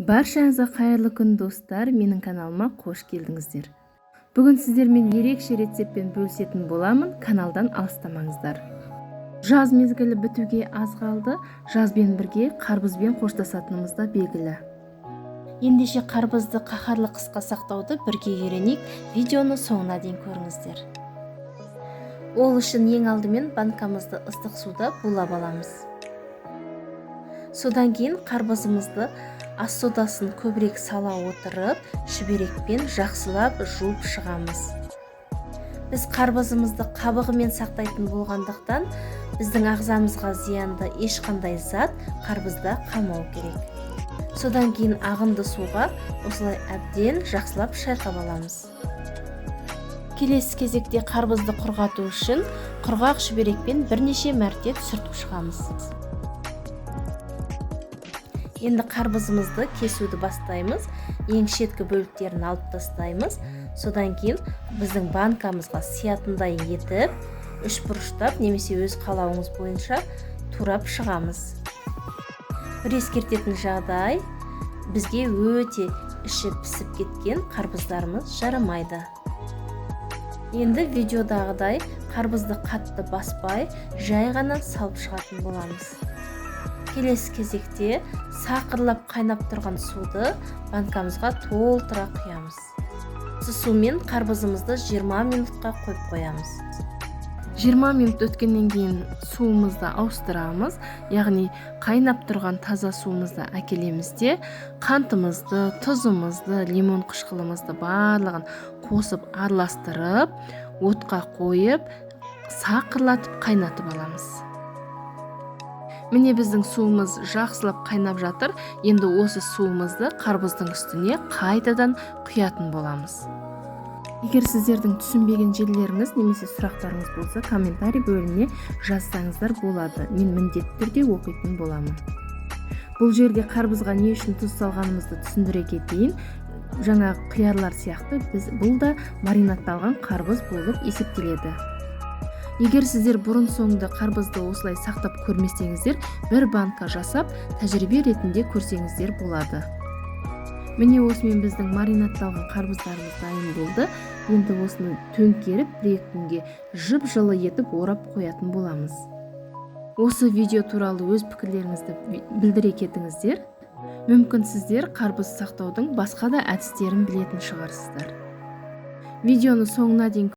Баршаңызға қайырлы күн достар, менің каналыма қош келдіңіздер. Бүгін сіздермен ерекше рецептпен бөлісетін боламын, каналдан алыстамаңыздар. Жаз мезгілі бітуге аз қалды, жазбен бірге қарбызбен қоштасатынымыз да белгілі. Ендеше қарбызды қаһарлы қысқа сақтауды бірге үйренейік, видеоны соңына дейін көріңіздер. Ол үшін ең алдымен банкамызды ыстық суда булап аламыз. Содан кейін қарбызымызды ас содасын көбірек сала отырып, шүберекпен жақсылап жуып шығамыз. Біз қарбызымызды қабығымен сақтайтын болғандықтан, біздің ағзамызға зиянды ешқандай зат қарбызда қалмау керек. Содан кейін ағынды суға осылай әбден жақсылап шайқап аламыз. Келесі кезекте қарбызды құрғату үшін құрғақ шүберекпен бірнеше мәрте түсіртіп шығамыз. Енді қарбызымызды кесуді бастаймыз. Ең шеткі бөліктерін алып тастаймыз. Содан кейін біздің банкамызға сиятындай етіп, үш бұрыштап немесе өз қалауыңыз бойынша турап шығамыз. Бір ескертетін жағдай, бізге өте іші пісіп кеткен қарбыздарымыз жарамайды. Енді видеодағыдай қарбызды қатты баспай, жай ғана салып шығатын боламыз. Келесі кезекте сақырлап қайнап тұрған суды банкамызға толтыра құямыз. Осы сумен қарбызымызды 20 минутқа қойып қоямыз. 20 минут өткеннен кейін суымызды ауыстырамыз, яғни қайнап тұрған таза суымызды әкелеміз де, қантымызды, тұзымызды, лимон қышқылымызды барлығын қосып араластырып, отқа қойып, сақырлатып қайнатып аламыз. Міне біздің суымыз жақсылап қайнап жатыр. Енді осы суымызды қарбыздың үстіне қайтадан құятын боламыз. Егер сіздердің түсінбеген жерлеріңіз немесе сұрақтарыңыз болса, комментарий бөліміне жазсаңыздар болады. Мен міндетті түрде оқитын боламын. Бұл жерде қарбызға не үшін тұз салғанымызды түсіндіре кетейін. Жаңа қиярлар сияқты бұл да маринадталған қарбыз болып есептеледі. Егер сіздер бұрын соңды қарбызды осылай сақтап көрмесеңіздер, бір банка жасап, тәжірибе ретінде көрсеңіздер болады. Міне осымен біздің маринадталған қарбыздарымыз дайын болды. Енді осыны төңкеріп, бір-екі күнге жып-жылы етіп орап қоятын боламыз. Осы видео туралы өз пікірлеріңізді білдіре кетіңіздер. Мүмкін сіздер қарбыз сақтаудың басқа да әдістерін білетін шығарсыздар. Видеоны соңына дейін